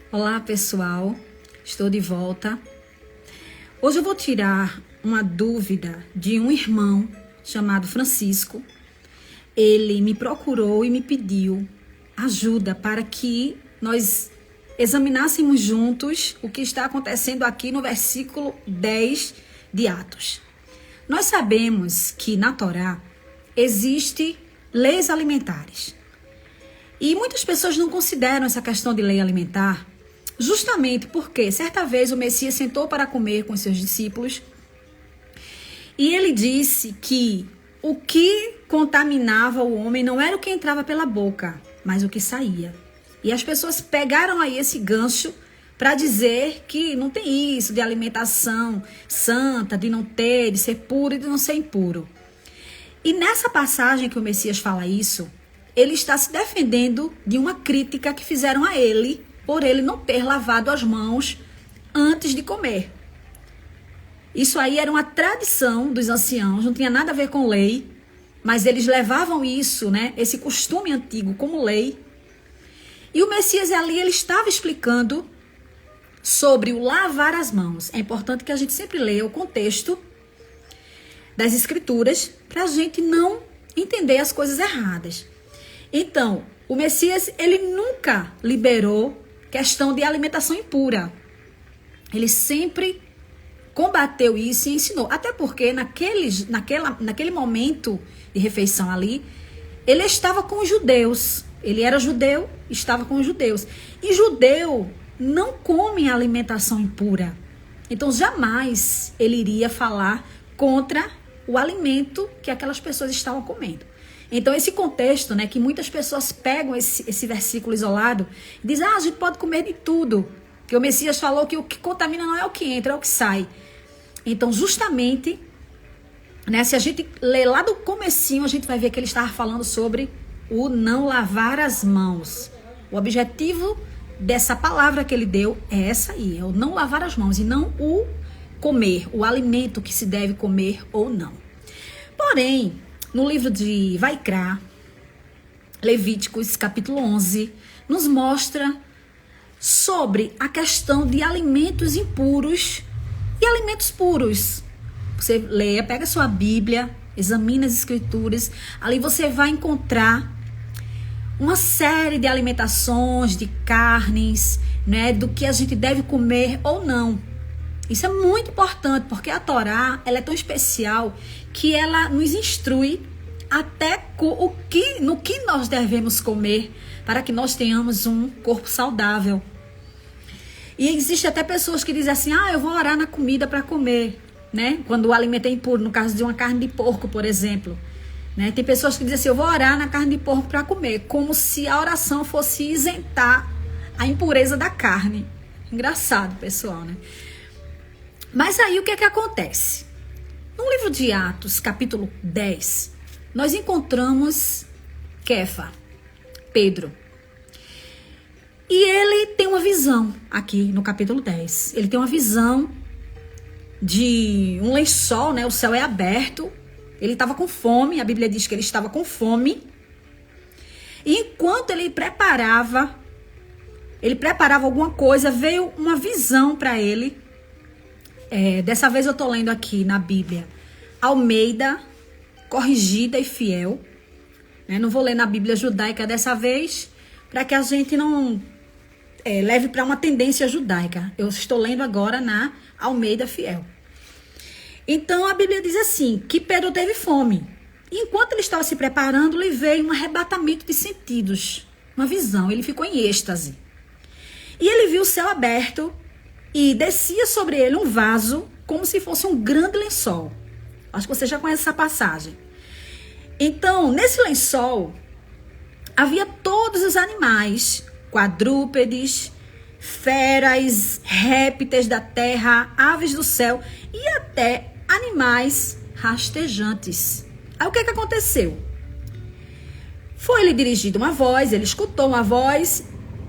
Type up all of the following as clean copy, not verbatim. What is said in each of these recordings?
Olá, pessoal. Estou de volta. Hoje eu vou tirar uma dúvida de um irmão chamado Francisco. Ele me procurou e me pediu ajuda para que nós examinássemos juntos o que está acontecendo aqui no versículo 10 de Atos. Nós sabemos que na Torá existem leis alimentares. E muitas pessoas não consideram essa questão de lei alimentar, justamente porque certa vez o Messias sentou para comer com seus discípulos e ele disse que o que contaminava o homem não era o que entrava pela boca, mas o que saía. E as pessoas pegaram aí esse gancho para dizer que não tem isso de alimentação santa, de não ter, de ser puro e de não ser impuro. E nessa passagem que o Messias fala isso, ele está se defendendo de uma crítica que fizeram a ele por ele não ter lavado as mãos antes de comer. Isso aí era uma tradição dos anciãos, não tinha nada a ver com lei, mas eles levavam isso, esse costume antigo como lei. E o Messias ali, ele estava explicando sobre o lavar as mãos. É importante que a gente sempre leia o contexto das escrituras para a gente não entender as coisas erradas. Então, o Messias, ele nunca liberou questão de alimentação impura. Ele sempre combateu isso e ensinou. Até porque naquele momento de refeição ali, ele estava com os judeus. Ele era judeu, estava com os judeus. E judeu não come alimentação impura. Então, jamais ele iria falar contra o alimento que aquelas pessoas estavam comendo. Então, esse contexto, que muitas pessoas pegam esse versículo isolado e dizem, a gente pode comer de tudo. Que o Messias falou que o que contamina não é o que entra, é o que sai. Então, justamente, se a gente ler lá do comecinho, a gente vai ver que ele estava falando sobre o não lavar as mãos. O objetivo dessa palavra que ele deu é essa aí, é o não lavar as mãos e não o comer, o alimento que se deve comer ou não. Porém, no livro de Vaikra, Levíticos, capítulo 11, nos mostra sobre a questão de alimentos impuros e alimentos puros. Você leia, pega a sua Bíblia, examina as escrituras, ali você vai encontrar uma série de alimentações, de carnes, do que a gente deve comer ou não. Isso é muito importante, porque a Torá, ela é tão especial que ela nos instrui até no que nós devemos comer para que nós tenhamos um corpo saudável. E existe até pessoas que dizem assim, eu vou orar na comida para comer, quando o alimento é impuro, no caso de uma carne de porco, por exemplo. Tem pessoas que dizem assim, eu vou orar na carne de porco para comer, como se a oração fosse isentar a impureza da carne. Engraçado, pessoal, Mas aí o que é que acontece? No livro de Atos, capítulo 10, nós encontramos Kefa, Pedro. E ele tem uma visão aqui no capítulo 10. Ele tem uma visão de um lençol, o céu é aberto. Ele estava com fome, a Bíblia diz que ele estava com fome. E enquanto ele preparava alguma coisa, veio uma visão para ele. Dessa vez eu estou lendo aqui na Bíblia Almeida, corrigida e fiel. Não vou ler na Bíblia judaica dessa vez, para que a gente não leve para uma tendência judaica. Eu estou lendo agora na Almeida fiel. Então a Bíblia diz assim, que Pedro teve fome. E enquanto ele estava se preparando, lhe veio um arrebatamento de sentidos, uma visão. Ele ficou em êxtase. E ele viu o céu aberto e descia sobre ele um vaso, como se fosse um grande lençol. Acho que você já conhece essa passagem. Então, nesse lençol, havia todos os animais, quadrúpedes, feras, répteis da terra, aves do céu e até animais rastejantes. Aí o que aconteceu? Foi-lhe dirigida uma voz, ele escutou uma voz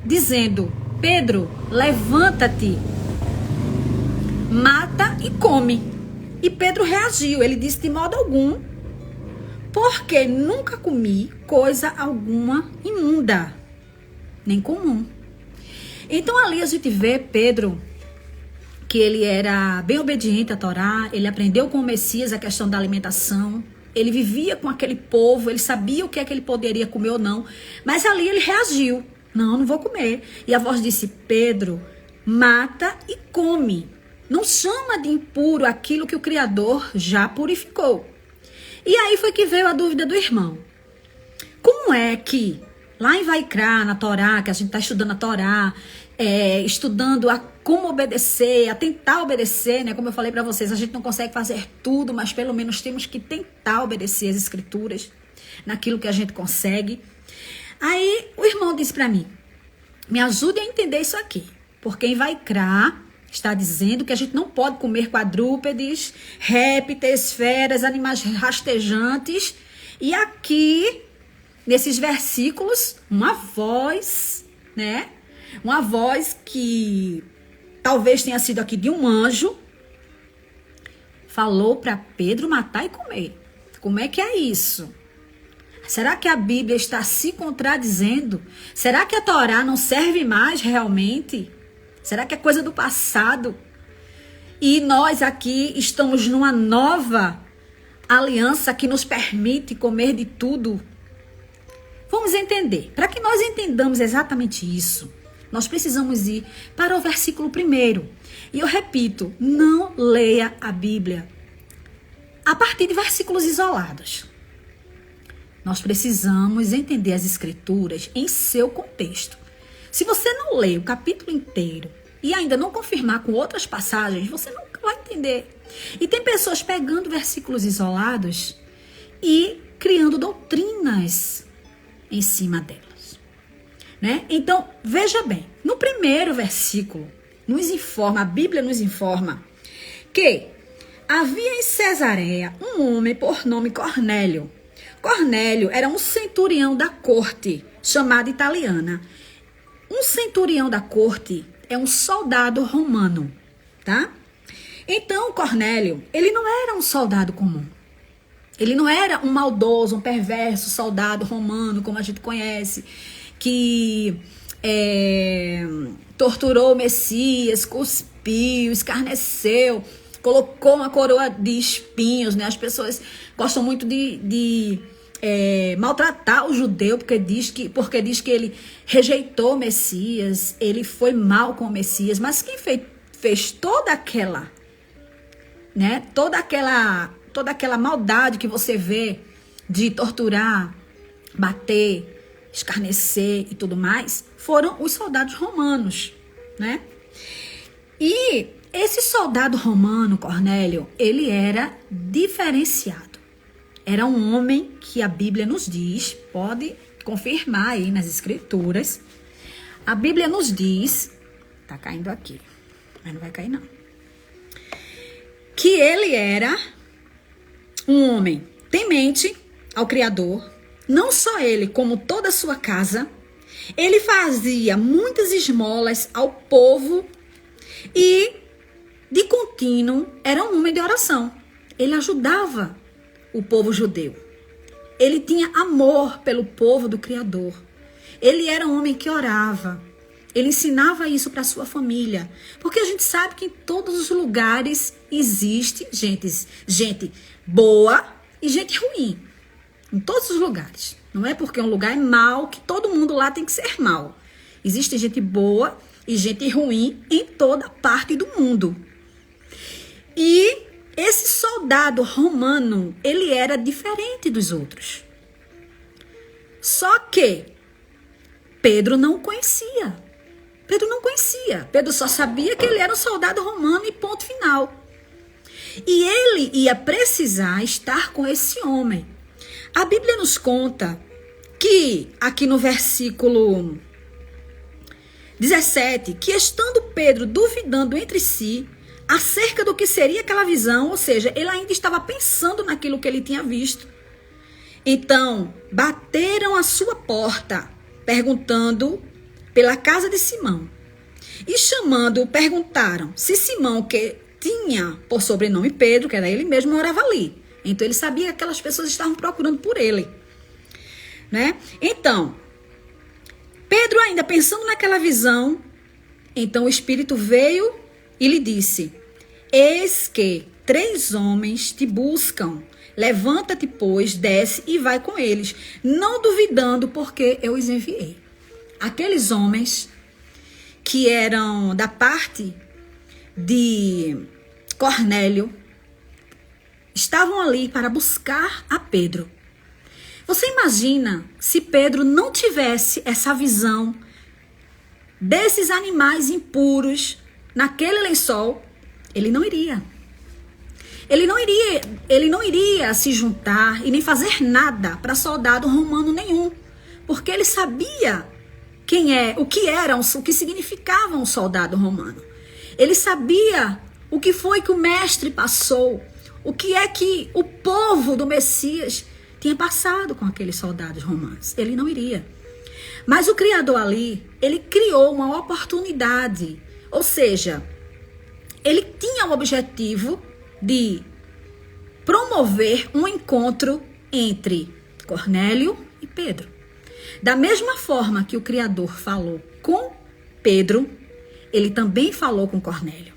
dizendo, Pedro, levanta-te, mata e come. E Pedro reagiu, ele disse, de modo algum, porque nunca comi coisa alguma imunda, nem comum. Então ali a gente vê Pedro, que ele era bem obediente à Torá, ele aprendeu com o Messias a questão da alimentação, ele vivia com aquele povo, ele sabia o que é que ele poderia comer ou não, mas ali ele reagiu, não vou comer. E a voz disse, Pedro, mata e come, não chama de impuro aquilo que o Criador já purificou. E aí foi que veio a dúvida do irmão. Como é que lá em Vaikra, na Torá, que a gente está estudando a Torá, estudando a como obedecer, a tentar obedecer, né? Como eu falei para vocês, a gente não consegue fazer tudo, mas pelo menos temos que tentar obedecer as escrituras naquilo que a gente consegue. Aí o irmão disse para mim, me ajude a entender isso aqui, porque em Vaikra está dizendo que a gente não pode comer quadrúpedes, répteis, feras, animais rastejantes, e aqui nesses versículos, uma voz, né? Uma voz que talvez tenha sido aqui de um anjo, falou para Pedro matar e comer. Como é que é isso? Será que a Bíblia está se contradizendo? Será que a Torá não serve mais realmente? Será que é coisa do passado? E nós aqui estamos numa nova aliança que nos permite comer de tudo? Vamos entender. Para que nós entendamos exatamente isso, nós precisamos ir para o versículo 1. E eu repito, não leia a Bíblia a partir de versículos isolados. Nós precisamos entender as escrituras em seu contexto. Se você não lê o capítulo inteiro e ainda não confirmar com outras passagens, você nunca vai entender. E tem pessoas pegando versículos isolados e criando doutrinas em cima delas, né? Então, veja bem, no primeiro versículo, a Bíblia nos informa que havia em Cesareia um homem por nome Cornélio. Cornélio era um centurião da corte, chamado italiana. Um centurião da corte é um soldado romano, tá? Então, Cornélio, ele não era um soldado comum. Ele não era um maldoso, um perverso soldado romano, como a gente conhece, que torturou o Messias, cuspiu, escarneceu, colocou uma coroa de espinhos, né? As pessoas gostam muito de maltratar o judeu, porque diz que ele rejeitou o Messias, ele foi mal com o Messias, mas quem fez toda aquela, né? Toda aquela maldade que você vê de torturar, bater, escarnecer e tudo mais, foram os soldados romanos, né? E esse soldado romano, Cornélio, ele era diferenciado. Era um homem que a Bíblia nos diz, pode confirmar aí nas escrituras, a Bíblia nos diz, tá caindo aqui, mas não vai cair não, que ele era um homem temente ao Criador, não só ele, como toda a sua casa. Ele fazia muitas esmolas ao povo e, de contínuo, era um homem de oração. Ele ajudava o povo judeu. Ele tinha amor pelo povo do Criador. Ele era um homem que orava. Ele ensinava isso para sua família. Porque a gente sabe que em todos os lugares existe gente boa e gente ruim. Em todos os lugares. Não é porque um lugar é mau que todo mundo lá tem que ser mau. Existe gente boa e gente ruim em toda parte do mundo. E esse soldado romano, ele era diferente dos outros. Só que Pedro não conhecia. Pedro só sabia que ele era um soldado romano e ponto final. E ele ia precisar estar com esse homem. A Bíblia nos conta que, aqui no versículo 17, que estando Pedro duvidando entre si acerca do que seria aquela visão, ou seja, ele ainda estava pensando naquilo que ele tinha visto. Então, bateram à sua porta, perguntando pela casa de Simão. E chamando-o, perguntaram se Simão, que tinha por sobrenome Pedro, que era ele mesmo, morava ali. Então, ele sabia que aquelas pessoas estavam procurando por ele, né? Então, Pedro ainda pensando naquela visão, Então o Espírito veio e lhe disse: eis que 3 homens te buscam. Levanta-te, pois, desce e vai com eles, não duvidando, porque eu os enviei. Aqueles homens que eram da parte de Cornélio estavam ali para buscar a Pedro. Você imagina se Pedro não tivesse essa visão desses animais impuros naquele lençol? Ele não iria. Ele não iria se juntar e nem fazer nada para soldado romano nenhum, porque ele sabia o que significava um soldado romano. Ele sabia o que foi que o mestre passou, o que é que o povo do Messias tinha passado com aqueles soldados romanos. Ele não iria. Mas o Criador ali, ele criou uma oportunidade, ou seja, ele tinha o objetivo de promover um encontro entre Cornélio e Pedro. Da mesma forma que o Criador falou com Pedro, ele também falou com Cornélio.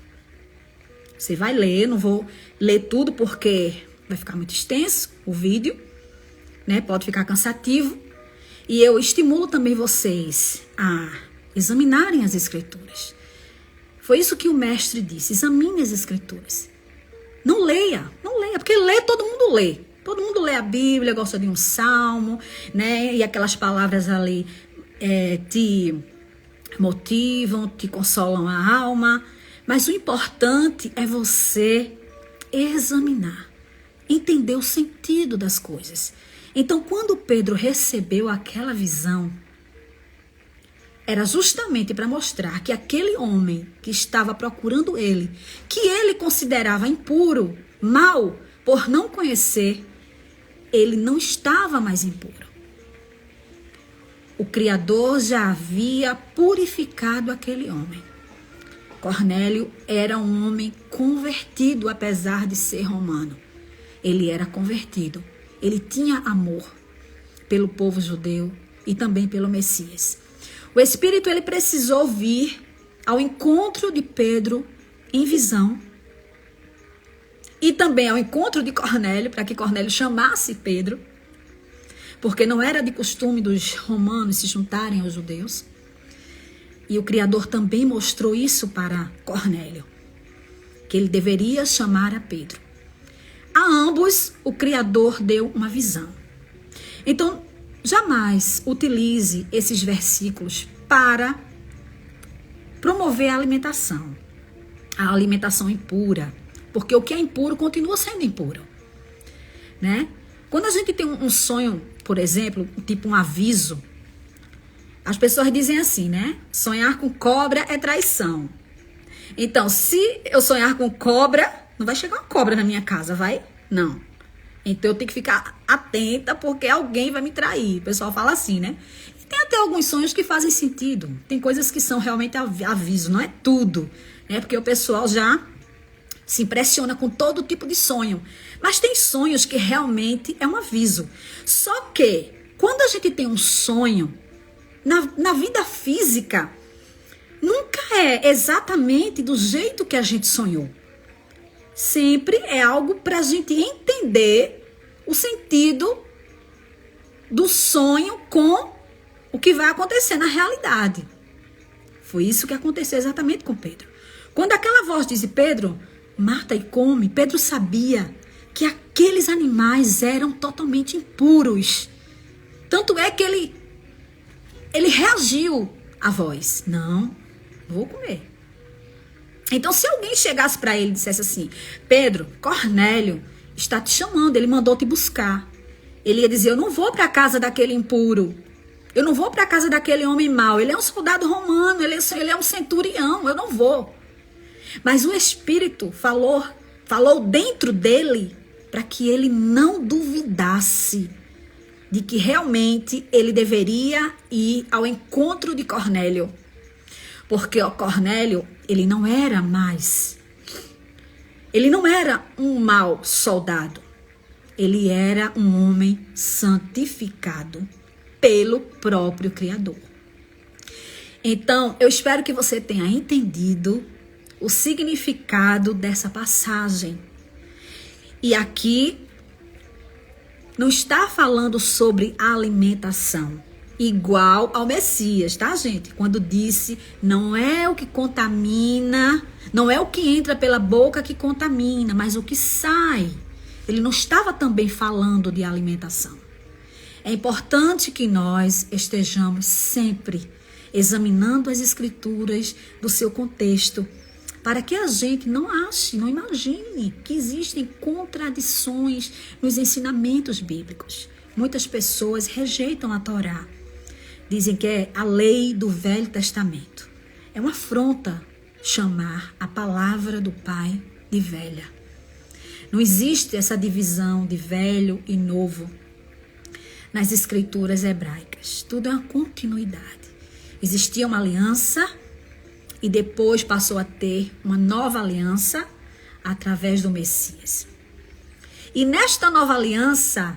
Você vai ler, não vou ler tudo porque vai ficar muito extenso o vídeo, né? Pode ficar cansativo. E eu estimulo também vocês a examinarem as Escrituras. Foi isso que o mestre disse: examine as Escrituras. Não leia, porque ler todo mundo lê. Todo mundo lê a Bíblia, gosta de um salmo, né? E aquelas palavras ali te motivam, te consolam a alma. Mas o importante é você examinar, entender o sentido das coisas. Então, quando Pedro recebeu aquela visão, era justamente para mostrar que aquele homem que estava procurando ele, que ele considerava impuro, mau, por não conhecer, ele não estava mais impuro. O Criador já havia purificado aquele homem. Cornélio era um homem convertido, apesar de ser romano. Ele era convertido. Ele tinha amor pelo povo judeu e também pelo Messias. O Espírito, ele precisou vir ao encontro de Pedro em visão e também ao encontro de Cornélio, para que Cornélio chamasse Pedro, porque não era de costume dos romanos se juntarem aos judeus. E o Criador também mostrou isso para Cornélio, que ele deveria chamar a Pedro. A ambos, o Criador deu uma visão. Então, jamais utilize esses versículos para promover a alimentação impura, porque o que é impuro continua sendo impuro, né? Quando a gente tem um sonho, por exemplo, tipo um aviso, as pessoas dizem assim, né? Sonhar com cobra é traição. Então, se eu sonhar com cobra, não vai chegar uma cobra na minha casa, vai? Não. Então, eu tenho que ficar atenta porque alguém vai me trair. O pessoal fala assim, né? E tem até alguns sonhos que fazem sentido. Tem coisas que são realmente aviso, não é tudo, né? Porque o pessoal já se impressiona com todo tipo de sonho. Mas tem sonhos que realmente é um aviso. Só que, quando a gente tem um sonho, na vida física, nunca é exatamente do jeito que a gente sonhou. Sempre é algo para a gente entender o sentido do sonho com o que vai acontecer na realidade. Foi isso que aconteceu exatamente com Pedro. Quando aquela voz disse: Pedro, mata e come, Pedro sabia que aqueles animais eram totalmente impuros. Tanto é que ele reagiu à voz: não vou comer. Então, se alguém chegasse para ele e dissesse assim: Pedro, Cornélio está te chamando, ele mandou te buscar. Ele ia dizer: eu não vou para a casa daquele impuro. Eu não vou para a casa daquele homem mau. Ele é um soldado romano, ele é um centurião, eu não vou. Mas o Espírito falou dentro dele para que ele não duvidasse de que realmente ele deveria ir ao encontro de Cornélio. Porque o Cornélio, ele não era um mau soldado. Ele era um homem santificado pelo próprio Criador. Então, eu espero que você tenha entendido o significado dessa passagem. E aqui não está falando sobre alimentação, igual ao Messias, tá, gente? Quando disse, não é o que contamina, não é o que entra pela boca que contamina, mas o que sai. Ele não estava também falando de alimentação. É importante que nós estejamos sempre examinando as escrituras do seu contexto, para que a gente não ache, não imagine que existem contradições nos ensinamentos bíblicos. Muitas pessoas rejeitam a Torá, dizem que é a lei do Velho Testamento. É uma afronta chamar a palavra do Pai de velha. Não existe essa divisão de velho e novo nas escrituras hebraicas. Tudo é uma continuidade. Existia uma aliança e depois passou a ter uma nova aliança através do Messias. E nesta nova aliança,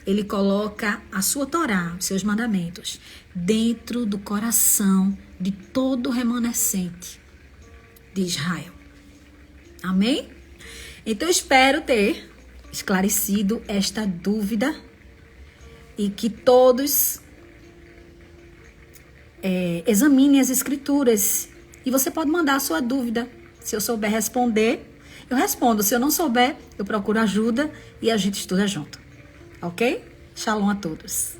ele coloca a sua Torá, os seus mandamentos, dentro do coração de todo remanescente de Israel. Amém? Então eu espero ter esclarecido esta dúvida e que todos examinem as escrituras. E você pode mandar a sua dúvida. Se eu souber responder, eu respondo. Se eu não souber, eu procuro ajuda e a gente estuda junto. Ok? Shalom a todos.